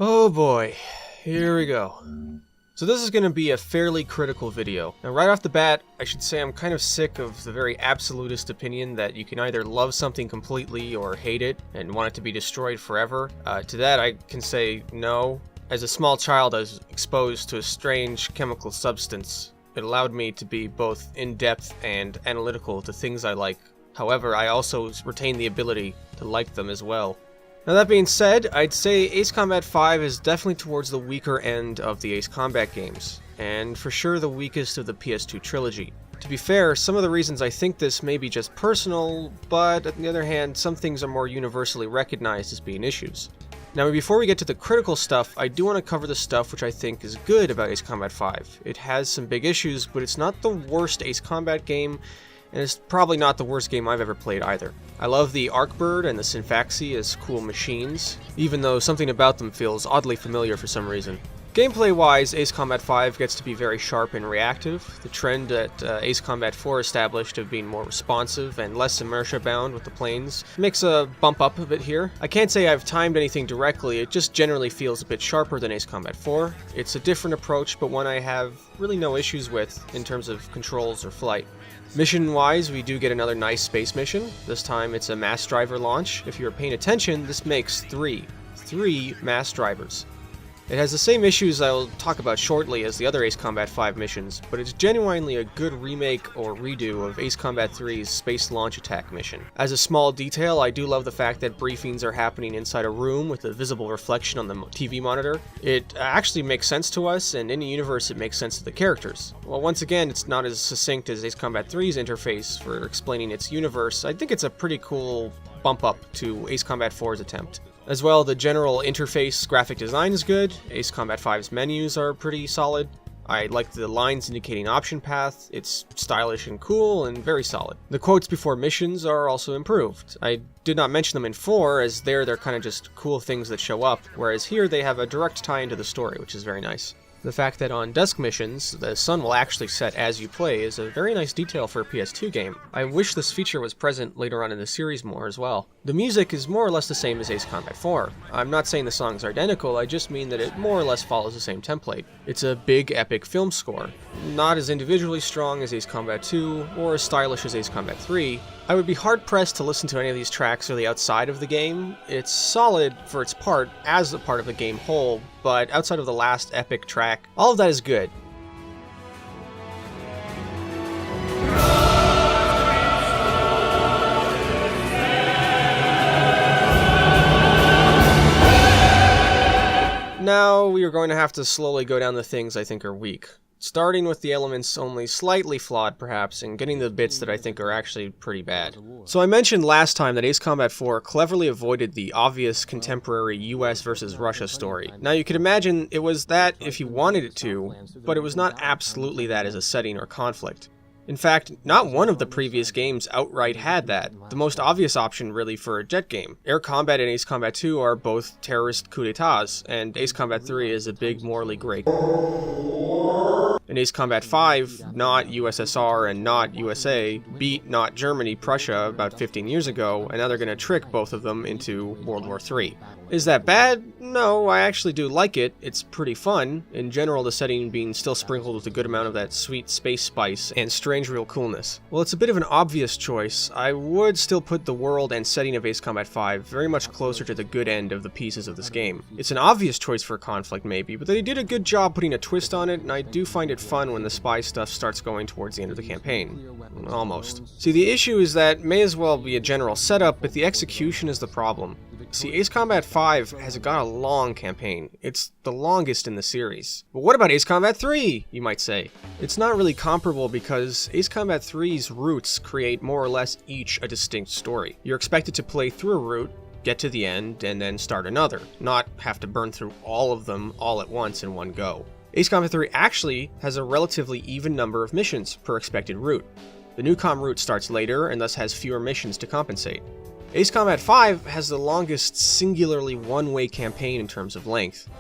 Oh boy, here we go. So this is going to be a fairly critical video. Now right off the bat, I should say I'm kind of sick of the very absolutist opinion that you can either love something completely or hate it and want it to be destroyed forever. To that I can say no. As a small child I was exposed to a strange chemical substance. It allowed me to be both in-depth and analytical to things I like. However, I also retain the ability to like them as well. Now that being said, I'd say Ace Combat 5 is definitely towards the weaker end of the Ace Combat games, and for sure the weakest of the PS2 trilogy. To be fair, some of the reasons I think this may be just personal, but on the other hand, some things are more universally recognized as being issues. Now before we get to the critical stuff, I do want to cover the stuff which I think is good about Ace Combat 5. It has some big issues, but it's not the worst Ace Combat game, and it's probably not the worst game I've ever played either. I love the Arcbird and the Synfaxi as cool machines, even though something about them feels oddly familiar for some reason. Gameplay-wise, Ace Combat 5 gets to be very sharp and reactive. The trend that Ace Combat 4 established of being more responsive and less inertia-bound with the planes makes a bump up a bit here. I can't say I've timed anything directly, it just generally feels a bit sharper than Ace Combat 4. It's a different approach, but one I have really no issues with in terms of controls or flight. Mission-wise, we do get another nice space mission. This time it's a mass driver launch. If you're paying attention, this makes three mass drivers. It has the same issues I'll talk about shortly as the other Ace Combat 5 missions, but it's genuinely a good remake or redo of Ace Combat 3's Space Launch Attack mission. As a small detail, I do love the fact that briefings are happening inside a room with a visible reflection on the TV monitor. It actually makes sense to us, and in the universe it makes sense to the characters. While once again it's not as succinct as Ace Combat 3's interface for explaining its universe, I think it's a pretty cool bump up to Ace Combat 4's attempt. As well, the general interface graphic design is good. Ace Combat 5's menus are pretty solid. I like the lines indicating option path. It's stylish and cool and very solid. The quotes before missions are also improved. I did not mention them in 4 as they're kind of just cool things that show up, whereas here they have a direct tie into the story, which is very nice. The fact that on desk missions, the sun will actually set as you play is a very nice detail for a PS2 game. I wish this feature was present later on in the series more as well. The music is more or less the same as Ace Combat 4. I'm not saying the songs are identical, I just mean that it more or less follows the same template. It's a big epic film score. Not as individually strong as Ace Combat 2, or as stylish as Ace Combat 3. I would be hard-pressed to listen to any of these tracks really outside of the game. It's solid for its part as a part of the game whole, but outside of the last epic track, all of that is good. Now we are going to have to slowly go down the things I think are weak. Starting with the elements only slightly flawed perhaps, and getting the bits that I think are actually pretty bad. So I mentioned last time that Ace Combat 4 cleverly avoided the obvious contemporary US versus Russia story. Now you could imagine it was that if you wanted it to, but it was not absolutely that as a setting or conflict. In fact, not one of the previous games outright had that. The most obvious option really for a jet game. Air Combat and Ace Combat 2 are both terrorist coup d'etats, and Ace Combat 3 is a big morally gray. In Ace Combat 5, not USSR and not USA beat not Germany, Prussia about 15 years ago, and now they're going to trick both of them into World War III. Is that bad? No, I actually do like it. It's pretty fun. In general, the setting being still sprinkled with a good amount of that sweet space spice and strange real coolness. While it's a bit of an obvious choice, I would still put the world and setting of Ace Combat 5 very much closer to the good end of the pieces of this game. It's an obvious choice for conflict maybe, but they did a good job putting a twist on it, and I do find it fun when the spy stuff starts going towards the end of the campaign. Almost. See, the issue is that may as well be a general setup, but the execution is the problem. See, Ace Combat 5 has got a long campaign. It's the longest in the series. But what about Ace Combat 3, you might say? It's not really comparable because Ace Combat 3's routes create more or less each a distinct story. You're expected to play through a route, get to the end, and then start another, not have to burn through all of them all at once in one go. Ace Combat 3 actually has a relatively even number of missions per expected route. The Newcom route starts later and thus has fewer missions to compensate. Ace Combat 5 has the longest singularly one-way campaign in terms of length.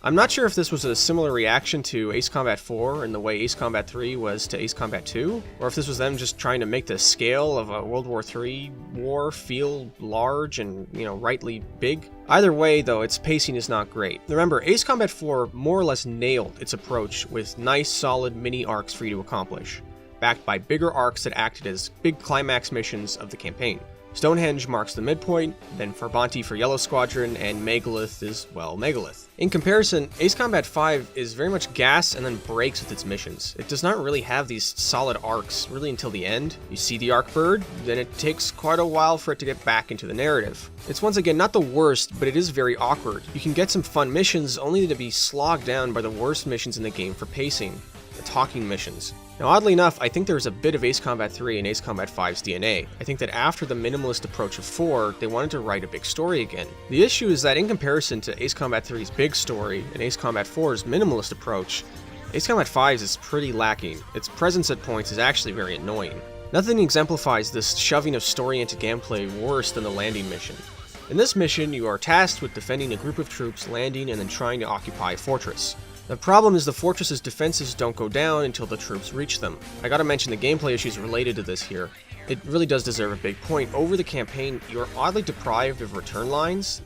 I'm not sure if this was a similar reaction to Ace Combat 4 and the way Ace Combat 3 was to Ace Combat 2, or if this was them just trying to make the scale of a World War III war feel large and, rightly big. Either way, though, its pacing is not great. Remember, Ace Combat 4 more or less nailed its approach with nice, solid mini arcs for you to accomplish, backed by bigger arcs that acted as big climax missions of the campaign. Stonehenge marks the midpoint, then Farbanti for Yellow Squadron, and Megalith is, well, Megalith. In comparison, Ace Combat 5 is very much gas and then breaks with its missions. It does not really have these solid arcs really until the end. You see the arc bird, then it takes quite a while for it to get back into the narrative. It's once again not the worst, but it is very awkward. You can get some fun missions only to be slogged down by the worst missions in the game for pacing, the talking missions. Now, oddly enough, I think there's a bit of Ace Combat 3 and Ace Combat 5's DNA. I think that after the minimalist approach of 4, they wanted to write a big story again. The issue is that in comparison to Ace Combat 3's big story and Ace Combat 4's minimalist approach, Ace Combat 5's is pretty lacking. Its presence at points is actually very annoying. Nothing exemplifies this shoving of story into gameplay worse than the landing mission. In this mission, you are tasked with defending a group of troops landing and then trying to occupy a fortress. The problem is the fortress's defenses don't go down until the troops reach them. I gotta mention the gameplay issues related to this here. It really does deserve a big point. Over the campaign, you're oddly deprived of return lines,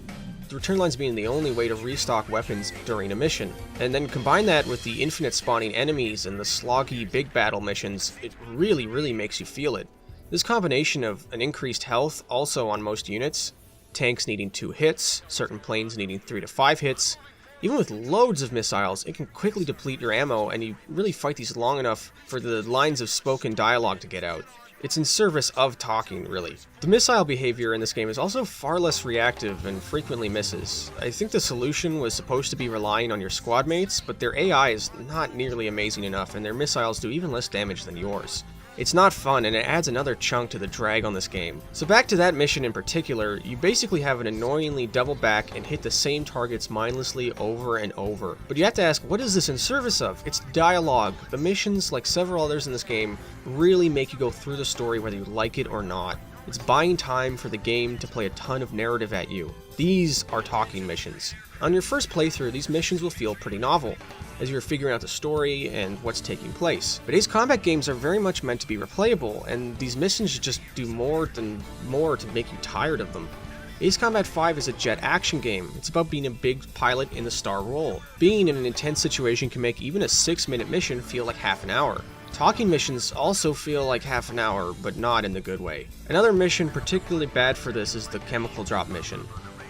the return lines being the only way to restock weapons during a mission. And then combine that with the infinite spawning enemies and the sloggy big battle missions, it really makes you feel it. This combination of an increased health also on most units, tanks needing 2 hits, certain planes needing 3 to 5 hits, even with loads of missiles, it can quickly deplete your ammo, and you really fight these long enough for the lines of spoken dialogue to get out. It's in service of talking, really. The missile behavior in this game is also far less reactive and frequently misses. I think the solution was supposed to be relying on your squad mates, but their AI is not nearly amazing enough, and their missiles do even less damage than yours. It's not fun, and it adds another chunk to the drag on this game. So back to that mission in particular, you basically have an annoyingly double back and hit the same targets mindlessly over and over. But you have to ask, what is this in service of? It's dialogue. The missions, like several others in this game, really make you go through the story whether you like it or not. It's buying time for the game to play a ton of narrative at you. These are talking missions. On your first playthrough, these missions will feel pretty novel, as you're figuring out the story and what's taking place. But Ace Combat games are very much meant to be replayable, and these missions just do more to make you tired of them. Ace Combat 5 is a jet action game. It's about being a big pilot in the star role. Being in an intense situation can make even a 6-minute mission feel like half an hour. Talking missions also feel like half an hour, but not in the good way. Another mission particularly bad for this is the chemical drop mission.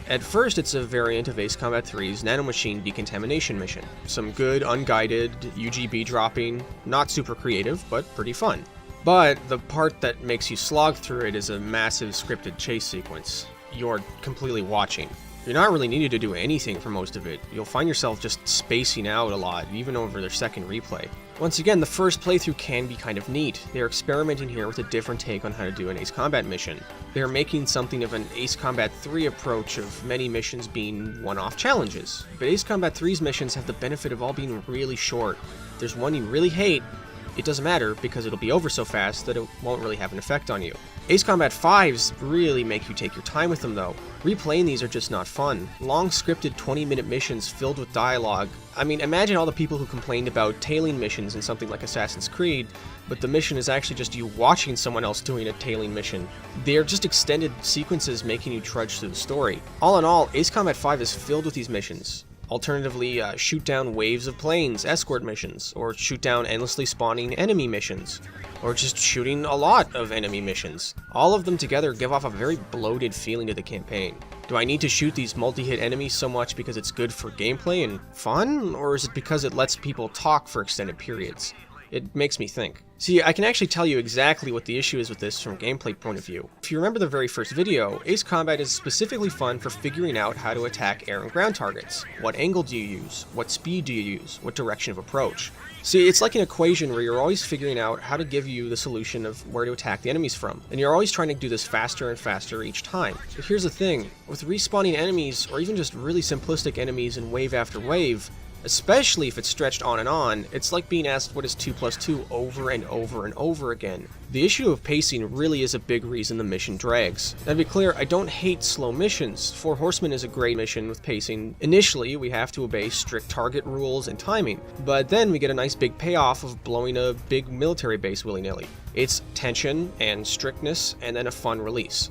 At first, it's a variant of Ace Combat 3's nanomachine decontamination mission. Some good, unguided UGB dropping, not super creative, but pretty fun. But the part that makes you slog through it is a massive scripted chase sequence. You're completely watching. You're not really needed to do anything for most of it. You'll find yourself just spacing out a lot, even over their second replay. Once again, the first playthrough can be kind of neat. They are experimenting here with a different take on how to do an Ace Combat mission. They are making something of an Ace Combat 3 approach of many missions being one-off challenges. But Ace Combat 3's missions have the benefit of all being really short. If there's one you really hate, it doesn't matter because it'll be over so fast that it won't really have an effect on you. Ace Combat 5s really make you take your time with them though. Replaying these are just not fun. Long scripted 20-minute missions filled with dialogue. I mean, imagine all the people who complained about tailing missions in something like Assassin's Creed, but the mission is actually just you watching someone else doing a tailing mission. They are just extended sequences making you trudge through the story. All in all, Ace Combat 5 is filled with these missions. Alternatively, shoot down waves of planes, escort missions, or shoot down endlessly spawning enemy missions, or just shooting a lot of enemy missions. All of them together give off a very bloated feeling to the campaign. Do I need to shoot these multi-hit enemies so much because it's good for gameplay and fun, or is it because it lets people talk for extended periods? It makes me think. See, I can actually tell you exactly what the issue is with this from a gameplay point of view. If you remember the very first video, Ace Combat is specifically fun for figuring out how to attack air and ground targets. What angle do you use? What speed do you use? What direction of approach? See, it's like an equation where you're always figuring out how to give you the solution of where to attack the enemies from, and you're always trying to do this faster and faster each time. But here's the thing, with respawning enemies, or even just really simplistic enemies in wave after wave, Especially if it's stretched on and on, it's like being asked what is 2 plus 2 over and over and over again. The issue of pacing really is a big reason the mission drags. Now to be clear, I don't hate slow missions. Four Horsemen is a great mission with pacing. Initially, we have to obey strict target rules and timing, but then we get a nice big payoff of blowing a big military base willy-nilly. It's tension and strictness, and then a fun release.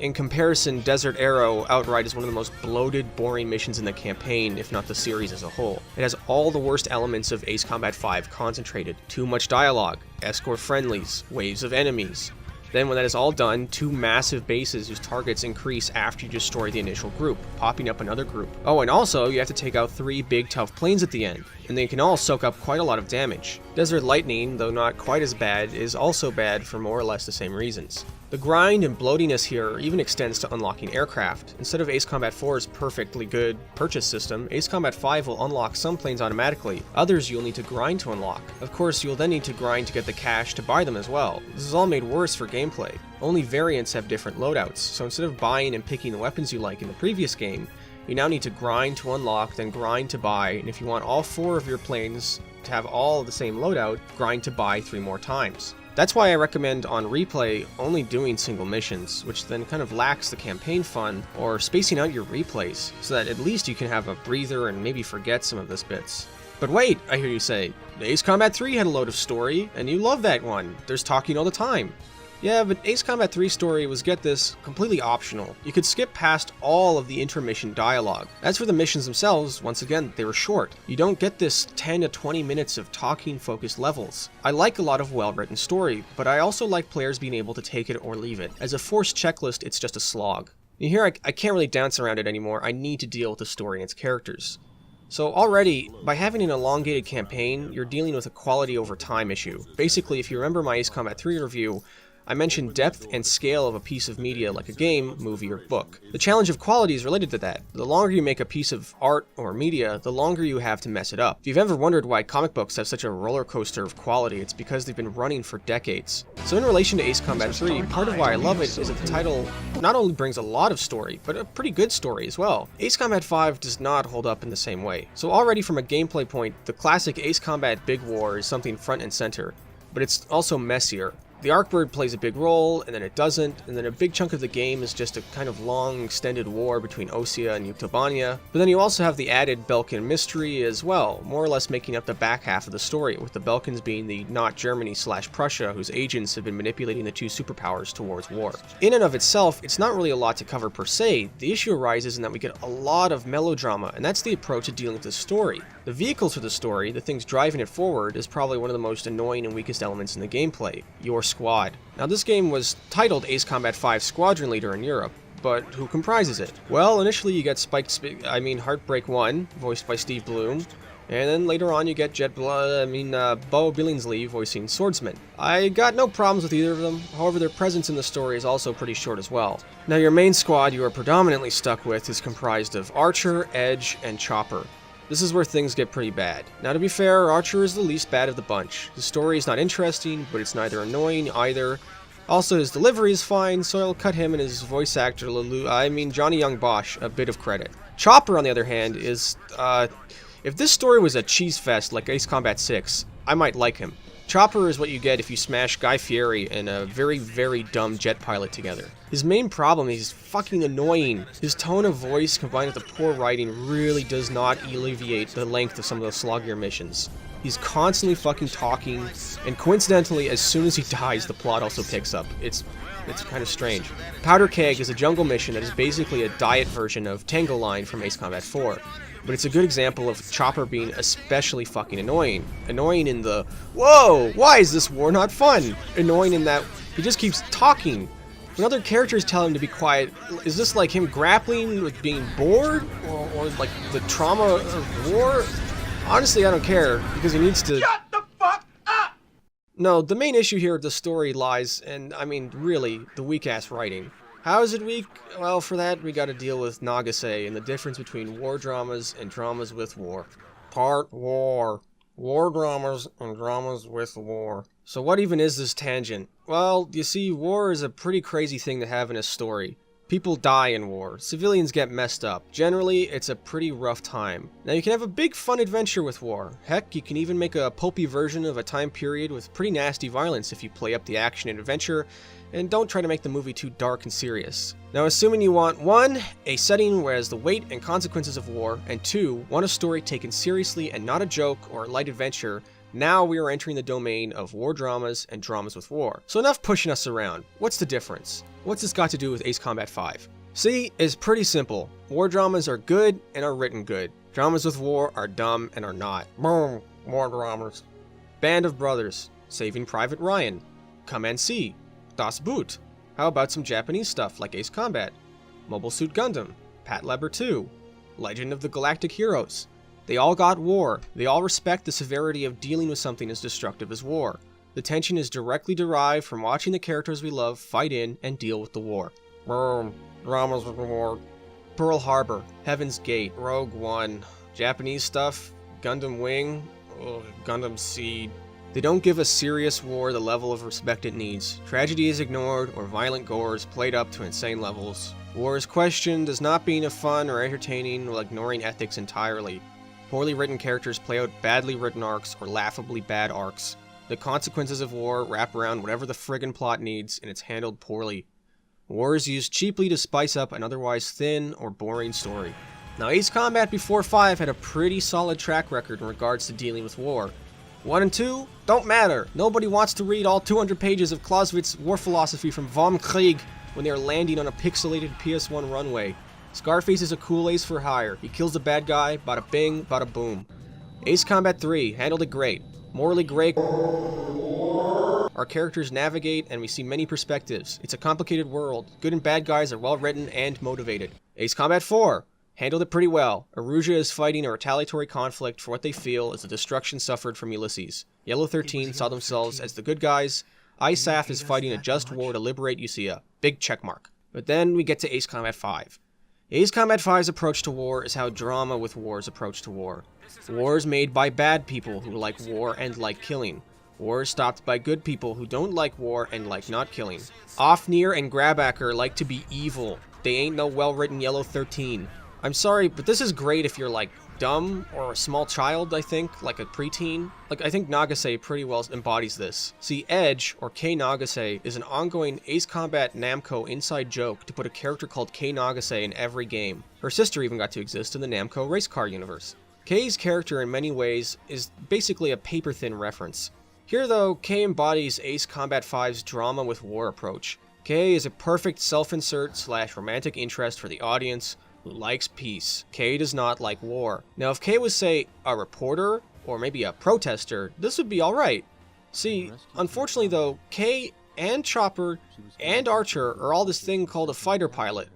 In comparison, Desert Arrow outright is one of the most bloated, boring missions in the campaign, if not the series as a whole. It has all the worst elements of Ace Combat 5 concentrated. Too much dialogue, escort friendlies, waves of enemies. Then when that is all done, 2 massive bases whose targets increase after you destroy the initial group, popping up another group. Oh, and also, you have to take out 3 big tough planes at the end, and they can all soak up quite a lot of damage. Desert Lightning, though not quite as bad, is also bad for more or less the same reasons. The grind and bloatiness here even extends to unlocking aircraft. Instead of Ace Combat 4's perfectly good purchase system, Ace Combat 5 will unlock some planes automatically, others you'll need to grind to unlock. Of course, you'll then need to grind to get the cash to buy them as well. This is all made worse for gameplay. Only variants have different loadouts, so instead of buying and picking the weapons you like in the previous game, you now need to grind to unlock, then grind to buy, and if you want all 4 of your planes to have all the same loadout, grind to buy 3 more times. That's why I recommend on replay only doing single missions, which then kind of lacks the campaign fun, or spacing out your replays, so that at least you can have a breather and maybe forget some of those bits. But wait, I hear you say, Ace Combat 3 had a load of story, and you love that one. There's talking all the time. Yeah, but Ace Combat 3's story was, get this, completely optional. You could skip past all of the intermission dialogue. As for the missions themselves, once again, they were short. You don't get this 10 to 20 minutes of talking-focused levels. I like a lot of well-written story, but I also like players being able to take it or leave it. As a forced checklist, it's just a slog. You hear, I can't really dance around it anymore. I need to deal with the story and its characters. So already, by having an elongated campaign, you're dealing with a quality over time issue. Basically, if you remember my Ace Combat 3 review, I mentioned depth and scale of a piece of media like a game, movie, or book. The challenge of quality is related to that. The longer you make a piece of art or media, the longer you have to mess it up. If you've ever wondered why comic books have such a roller coaster of quality, it's because they've been running for decades. So in relation to Ace Combat 3, part of why I love it is that the title not only brings a lot of story, but a pretty good story as well. Ace Combat 5 does not hold up in the same way. So already from a gameplay point, the classic Ace Combat Big War is something front and center, but it's also messier. The Arcbird plays a big role, and then it doesn't, and then a big chunk of the game is just a kind of long, extended war between Osea and Yuktobania. But then you also have the added Belkan mystery as well, more or less making up the back half of the story, with the Belkans being the not Germany/Prussia whose agents have been manipulating the 2 superpowers towards war. In and of itself, it's not really a lot to cover per se. The issue arises in that we get a lot of melodrama, and that's the approach to dealing with the story. The vehicles for the story, the things driving it forward, is probably one of the most annoying and weakest elements in the gameplay, your squad. Now this game was titled Ace Combat 5 Squadron Leader in Europe, but who comprises it? Well, initially you get Heartbreak 1, voiced by Steve Bloom, and then later on you get Bo Billingsley voicing Swordsman. I got no problems with either of them, however their presence in the story is also pretty short as well. Now your main squad you are predominantly stuck with is comprised of Archer, Edge, and Chopper. This is where things get pretty bad. Now to be fair, Archer is the least bad of the bunch. His story is not interesting, but it's neither annoying either. Also, his delivery is fine, so I'll cut him and his voice actor, Johnny Young Bosch, a bit of credit. Chopper, on the other hand, is, if this story was a cheese fest like Ace Combat 6, I might like him. Chopper is what you get if you smash Guy Fieri and a very, very dumb jet pilot together. His main problem is he's fucking annoying. His tone of voice combined with the poor writing really does not alleviate the length of some of the sloggier missions. He's constantly fucking talking, and coincidentally, as soon as he dies, the plot also picks up. It's kind of strange. Powder Keg is a jungle mission that is basically a diet version of Tango Line from Ace Combat 4. But it's a good example of Chopper being especially fucking annoying. Annoying in the, whoa, why is this war not fun? Annoying in that he just keeps talking. When other characters tell him to be quiet, is this like him grappling with being bored? Or like the trauma of war? Honestly, I don't care, because he needs to... Shut the fuck up! No, the main issue here of the story lies, and I mean, really, the weak-ass writing. How is it weak? Well, for that, we gotta deal with Nagase and the difference between war dramas and dramas with war. Part war. War dramas and dramas with war. So what even is this tangent? Well, you see, war is a pretty crazy thing to have in a story. People die in war, civilians get messed up. Generally, it's a pretty rough time. Now you can have a big fun adventure with war. Heck, you can even make a pulpy version of a time period with pretty nasty violence if you play up the action and adventure, and don't try to make the movie too dark and serious. Now assuming you want 1. A setting where has the weight and consequences of war, and 2. Want a story taken seriously and not a joke or a light adventure, now we are entering the domain of war dramas and dramas with war. So enough pushing us around. What's the difference? What's this got to do with Ace Combat 5? See, it's pretty simple. War dramas are good and are written good. Dramas with war are dumb and are not. Boom, war dramas. Band of Brothers, Saving Private Ryan, Come and See, Das Boot. How about some Japanese stuff like Ace Combat, Mobile Suit Gundam, Pat Leber 2, Legend of the Galactic Heroes. They all got war. They all respect the severity of dealing with something as destructive as war. The tension is directly derived from watching the characters we love fight in and deal with the war. Dramas with war. Pearl Harbor, Heaven's Gate, Rogue One, Japanese stuff, Gundam Wing, Gundam Seed. They don't give a serious war the level of respect it needs. Tragedy is ignored, or violent gore is played up to insane levels. War is questioned as not being fun or entertaining while ignoring ethics entirely. Poorly written characters play out badly written arcs or laughably bad arcs. The consequences of war wrap around whatever the friggin' plot needs, and it's handled poorly. War is used cheaply to spice up an otherwise thin or boring story. Now Ace Combat before 5 had a pretty solid track record in regards to dealing with war. 1 and 2 don't matter. Nobody wants to read all 200 pages of Clausewitz's war philosophy from Vom Krieg when they are landing on a pixelated PS1 runway. Scarface is a cool ace for hire. He kills the bad guy, bada bing, bada boom. Ace Combat 3 handled it great. Morally gray. Our characters navigate and we see many perspectives. It's a complicated world. Good and bad guys are well written and motivated. Ace Combat 4 handled it pretty well. Erusia is fighting a retaliatory conflict for what they feel is the destruction suffered from Ulysses. Yellow 13 saw themselves as the good guys. ISAF is fighting a just war to liberate Usia. Big checkmark. But then we get to Ace Combat 5. Ace Combat 5's approach to war is how drama with war's approach to war. War is made by bad people who like war and like killing. War is stopped by good people who don't like war and like not killing. Ofnir and Grabacker like to be evil. They ain't no well-written Yellow 13. I'm sorry, but this is great if you're like dumb or a small child, I think, like a preteen. Like, I think Nagase pretty well embodies this. See, Edge, or Kei Nagase, is an ongoing Ace Combat Namco inside joke to put a character called Kei Nagase in every game. Her sister even got to exist in the Namco race car universe. Kei's character in many ways is basically a paper-thin reference. Here though, Kei embodies Ace Combat 5's drama with war approach. Kei is a perfect self-insert / romantic interest for the audience who likes peace. Kei does not like war. Now if Kei was, say, a reporter, or maybe a protester, this would be alright. See, unfortunately though, Kei and Chopper and Archer are all this thing called a fighter pilot.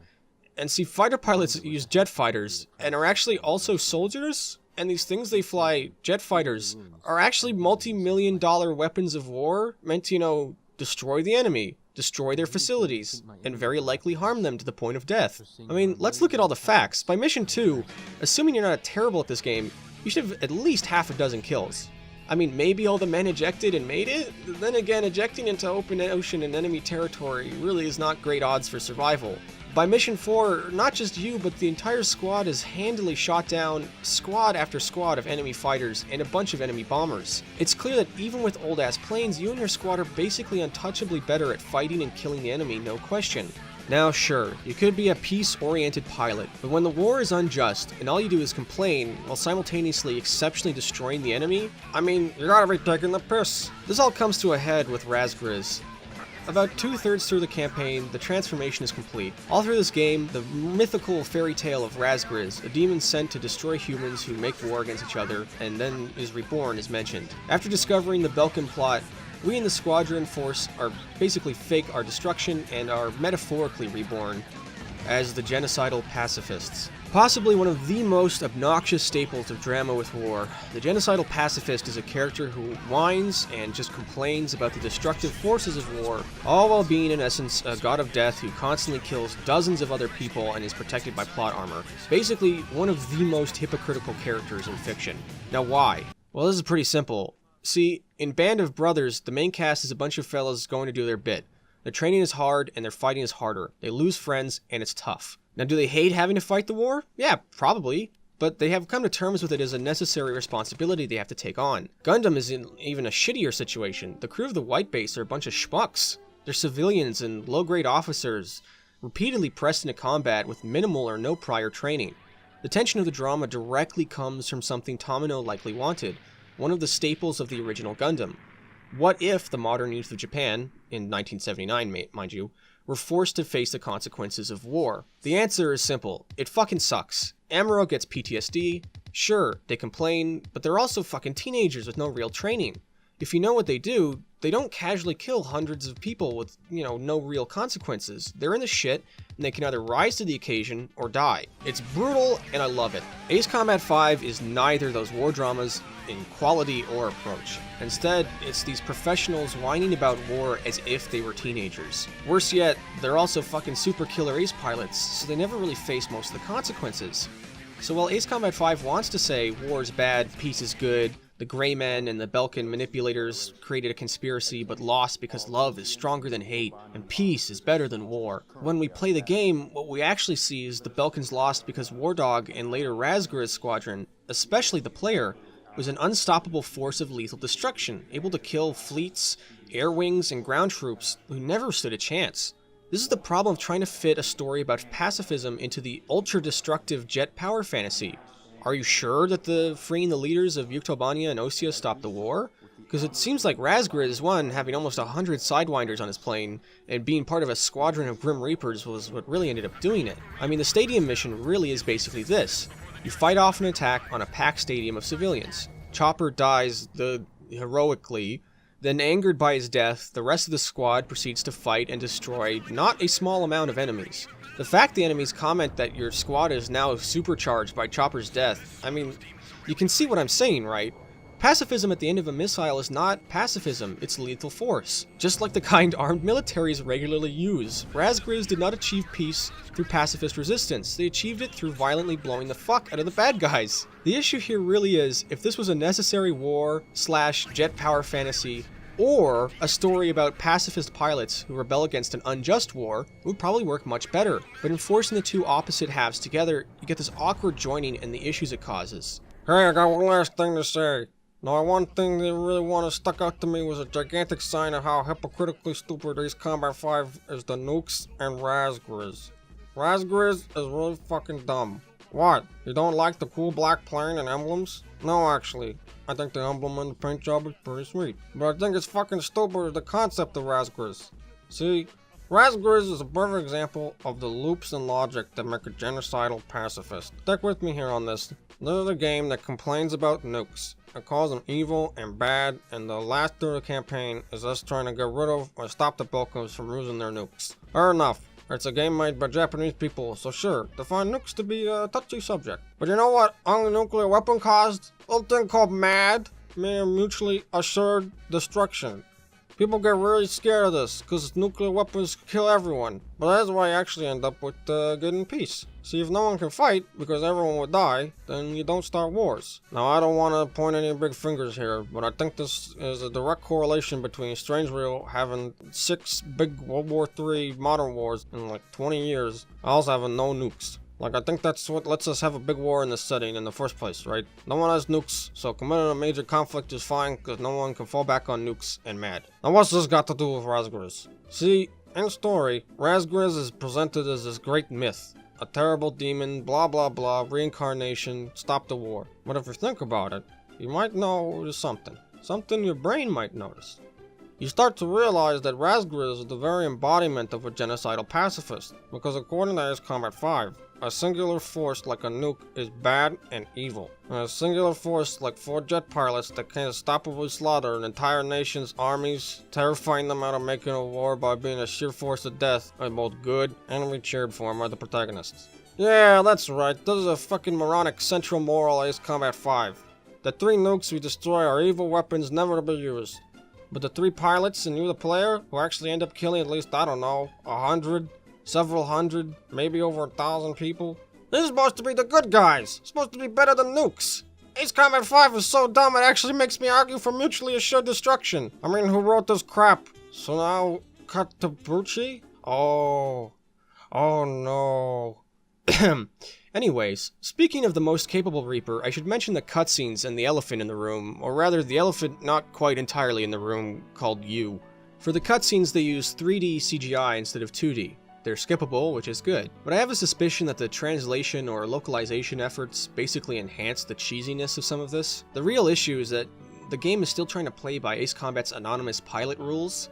And see, fighter pilots use jet fighters, and are actually also soldiers? And these things they fly, jet fighters, are actually multi-million-dollar weapons of war meant to, you know, destroy the enemy, destroy their facilities, and very likely harm them to the point of death. I mean, let's look at all the facts. By Mission 2, assuming you're not terrible at this game, you should have at least half a dozen kills. I mean, maybe all the men ejected and made it? Then again, ejecting into open ocean and enemy territory really is not great odds for survival. By Mission 4, not just you, but the entire squad is handily shot down, squad after squad of enemy fighters, and a bunch of enemy bombers. It's clear that even with old-ass planes, you and your squad are basically untouchably better at fighting and killing the enemy, no question. Now sure, you could be a peace-oriented pilot, but when the war is unjust, and all you do is complain, while simultaneously exceptionally destroying the enemy, I mean, you gotta be taking the piss. This all comes to a head with Razgriz. About 2/3 through the campaign, the transformation is complete. All through this game, the mythical fairy tale of Razgriz, a demon sent to destroy humans who make war against each other, and then is reborn, is mentioned. After discovering the Belkin plot, we in the Squadron Force are basically fake our destruction and are metaphorically reborn as the genocidal pacifists. Possibly one of the most obnoxious staples of drama with war, the genocidal pacifist is a character who whines and just complains about the destructive forces of war, all while being in essence a god of death who constantly kills dozens of other people and is protected by plot armor. Basically, one of the most hypocritical characters in fiction. Now why? Well, this is pretty simple. See, in Band of Brothers, the main cast is a bunch of fellas going to do their bit. Their training is hard and their fighting is harder. They lose friends and it's tough. Now, do they hate having to fight the war? Yeah, probably. But they have come to terms with it as a necessary responsibility they have to take on. Gundam is in even a shittier situation. The crew of the White Base are a bunch of schmucks. They're civilians and low-grade officers, repeatedly pressed into combat with minimal or no prior training. The tension of the drama directly comes from something Tamino likely wanted, one of the staples of the original Gundam. What if the modern youth of Japan, in 1979 mind you, were forced to face the consequences of war? The answer is simple. It fucking sucks. Amuro gets PTSD. Sure, they complain, but they're also fucking teenagers with no real training. If you know what they do, they don't casually kill hundreds of people with, no real consequences. They're in the shit, and they can either rise to the occasion or die. It's brutal, and I love it. Ace Combat 5 is neither those war dramas in quality or approach. Instead, it's these professionals whining about war as if they were teenagers. Worse yet, they're also fucking super killer ace pilots, so they never really face most of the consequences. So while Ace Combat 5 wants to say war is bad, peace is good, the Grey Men and the Belkin manipulators created a conspiracy but lost because love is stronger than hate and peace is better than war. When we play the game, what we actually see is the Belkins lost because War Dog and later Razgur's squadron, especially the player, was an unstoppable force of lethal destruction, able to kill fleets, air wings, and ground troops who never stood a chance. This is the problem of trying to fit a story about pacifism into the ultra-destructive jet power fantasy. Are you sure that the freeing the leaders of Yuktobania and Osea stopped the war? Because it seems like Razgriz, one, having almost 100 Sidewinders on his plane, and being part of a squadron of Grim Reapers was what really ended up doing it. I mean, the stadium mission really is basically this. You fight off an attack on a packed stadium of civilians. Chopper dies heroically, then angered by his death, the rest of the squad proceeds to fight and destroy not a small amount of enemies. The fact the enemies comment that your squad is now supercharged by Chopper's death, I mean, you can see what I'm saying, right? Pacifism at the end of a missile is not pacifism, it's lethal force. Just like the kind armed militaries regularly use. Razgriz did not achieve peace through pacifist resistance, they achieved it through violently blowing the fuck out of the bad guys. The issue here really is, if this was a necessary war / jet power fantasy, or a story about pacifist pilots who rebel against an unjust war, it would probably work much better. But in forcing the two opposite halves together, you get this awkward joining and the issues it causes. Hey, I got one last thing to say. Now, one thing that really stuck out to me was a gigantic sign of how hypocritically stupid Ace Combat 5 is the nukes and Razgriz. Razgriz is really fucking dumb. What? You don't like the cool black plane and emblems? No, actually. I think the emblem and the paint job is pretty sweet. But I think it's fucking stupid the concept of Razgriz. See, Razgriz is a perfect example of the loops and logic that make a genocidal pacifist. Stick with me here on this. This is a game that complains about nukes. It calls them evil and bad, and the last third of the campaign is us trying to get rid of or stop the Belkos from using their nukes. Fair enough. It's a game made by Japanese people, so sure, they find nukes to be a touchy subject. But you know what only nuclear weapon caused? A little thing called MAD, meaning mutually assured destruction. People get really scared of this, because nuclear weapons kill everyone. But that's why you actually end up with getting peace. See, if no one can fight, because everyone would die, then you don't start wars. Now, I don't want to point any big fingers here, but I think this is a direct correlation between Strange Real having 6 big World War III modern wars in like 20 years, also having no nukes. Like, I think that's what lets us have a big war in this setting in the first place, right? No one has nukes, so committing a major conflict is fine, because no one can fall back on nukes and MAD. Now, what's this got to do with Razgriz? See, in story, Razgriz is presented as this great myth. A terrible demon, blah blah blah, reincarnation, stop the war. But if you think about it, you might notice something. Something your brain might notice. You start to realize that Razgriz is the very embodiment of a genocidal pacifist, because according to Ace Combat 5, a singular force like a nuke is bad and evil. And a singular force like 4 jet pilots that can unstoppably slaughter an entire nation's armies, terrifying them out of making a war by being a sheer force of death, are both good and to be cheered for by the protagonists. Yeah, that's right, this is a fucking moronic central moral Ace Combat 5. The 3 nukes we destroy are evil weapons never to be used. But the 3 pilots and you the player, who actually end up killing at least, I don't know, 100, several hundred, maybe over 1,000 people. This is supposed to be the good guys. It's supposed to be better than nukes. Ace Combat 5 is so dumb it actually makes me argue for mutually assured destruction. I mean, who wrote this crap? So now, Katabuchi? Oh no. Anyways, speaking of the most capable Reaper, I should mention the cutscenes and the elephant in the room, or rather the elephant not quite entirely in the room, called you. For the cutscenes they use 3D CGI instead of 2D. They're skippable, which is good, but I have a suspicion that the translation or localization efforts basically enhance the cheesiness of some of this. The real issue is that the game is still trying to play by Ace Combat's anonymous pilot rules.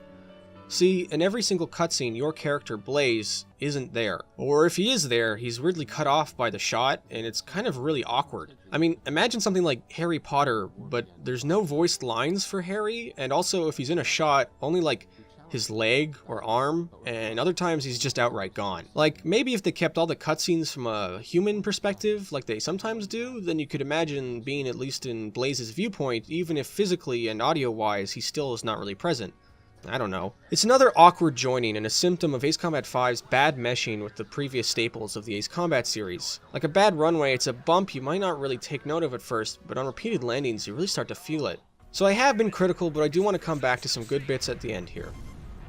See, in every single cutscene, your character, Blaze, isn't there. Or if he is there, he's weirdly cut off by the shot, and it's kind of really awkward. I mean, imagine something like Harry Potter, but there's no voiced lines for Harry, and also if he's in a shot, only like his leg or arm, and other times he's just outright gone. Like, maybe if they kept all the cutscenes from a human perspective, like they sometimes do, then you could imagine being at least in Blaze's viewpoint, even if physically and audio-wise he still is not really present. I don't know. It's another awkward joining and a symptom of Ace Combat 5's bad meshing with the previous staples of the Ace Combat series. Like a bad runway, it's a bump you might not really take note of at first, but on repeated landings you really start to feel it. So I have been critical, but I do want to come back to some good bits at the end here.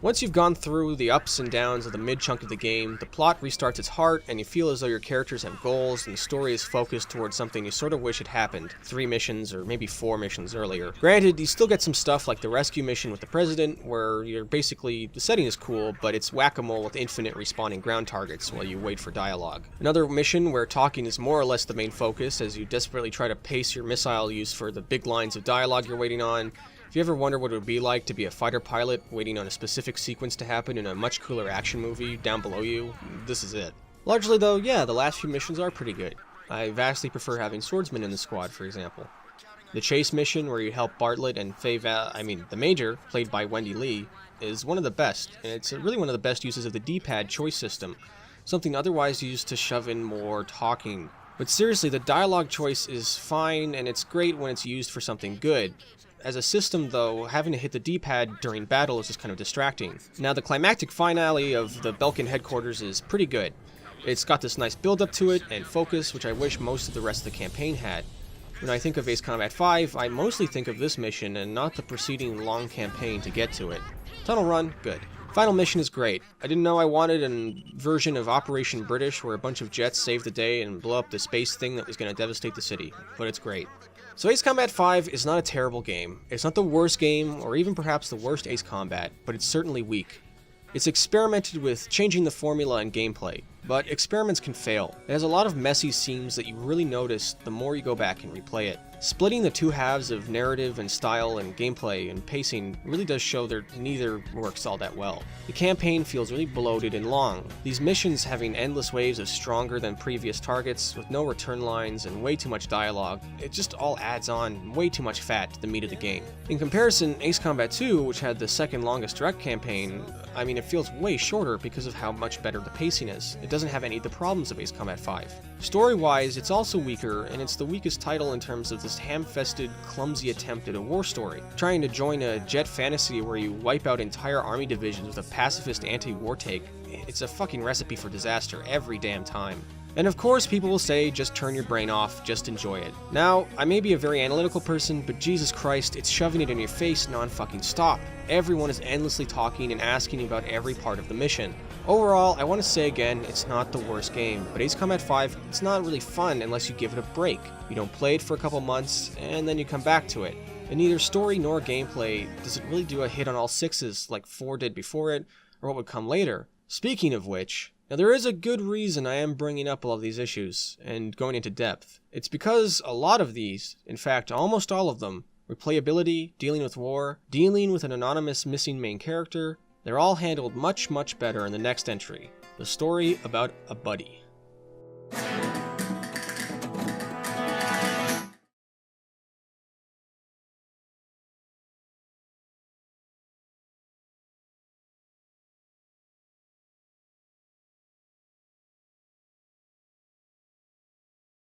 Once you've gone through the ups and downs of the mid-chunk of the game, the plot restarts its heart and you feel as though your characters have goals and the story is focused towards something you sort of wish had happened 3 missions or maybe 4 missions earlier. Granted, you still get some stuff like the rescue mission with the President, where you're basically, the setting is cool, but it's whack-a-mole with infinite respawning ground targets while you wait for dialogue. Another mission where talking is more or less the main focus as you desperately try to pace your missile use for the big lines of dialogue you're waiting on. If you ever wonder what it would be like to be a fighter pilot waiting on a specific sequence to happen in a much cooler action movie down below you, this is it. Largely though, yeah, the last few missions are pretty good. I vastly prefer having swordsmen in the squad, for example. The chase mission where you help Bartlett and the Major, played by Wendy Lee, is one of the best, and it's really one of the best uses of the D-pad choice system, something otherwise used to shove in more talking. But seriously, the dialogue choice is fine, and it's great when it's used for something good. As a system, though, having to hit the D-pad during battle is just kind of distracting. Now, the climactic finale of the Belkin headquarters is pretty good. It's got this nice build-up to it and focus, which I wish most of the rest of the campaign had. When I think of Ace Combat 5, I mostly think of this mission and not the preceding long campaign to get to it. Tunnel run, good. Final mission is great. I didn't know I wanted a version of Operation British where a bunch of jets save the day and blow up the space thing that was going to devastate the city, but it's great. So Ace Combat 5 is not a terrible game. It's not the worst game, or even perhaps the worst Ace Combat, but it's certainly weak. It's experimented with changing the formula and gameplay, but experiments can fail. It has a lot of messy seams that you really notice the more you go back and replay it. Splitting the two halves of narrative and style and gameplay and pacing really does show that neither works all that well. The campaign feels really bloated and long, these missions having endless waves of stronger than previous targets with no return lines and way too much dialogue. It just all adds on way too much fat to the meat of the game. In comparison, Ace Combat 2, which had the second longest direct campaign, it feels way shorter because of how much better the pacing is. It doesn't have any of the problems of Ace Combat 5. Story-wise, it's also weaker, and it's the weakest title in terms of this ham-fisted, clumsy attempt at a war story. Trying to join a jet fantasy where you wipe out entire army divisions with a pacifist anti-war take, it's a fucking recipe for disaster every damn time. And of course, people will say, just turn your brain off, just enjoy it. Now, I may be a very analytical person, but Jesus Christ, it's shoving it in your face non-fucking stop. Everyone is endlessly talking and asking about every part of the mission. Overall, I want to say again, it's not the worst game, but Ace Combat 5, it's not really fun unless you give it a break. You don't play it for a couple months, and then you come back to it. In neither story nor gameplay does it really do a hit on all sixes like 4 did before it, or what would come later. Speaking of which, now there is a good reason I am bringing up all of these issues, and going into depth. It's because a lot of these, in fact almost all of them, replayability, dealing with war, dealing with an anonymous missing main character, they're all handled much better in the next entry, the story about a buddy.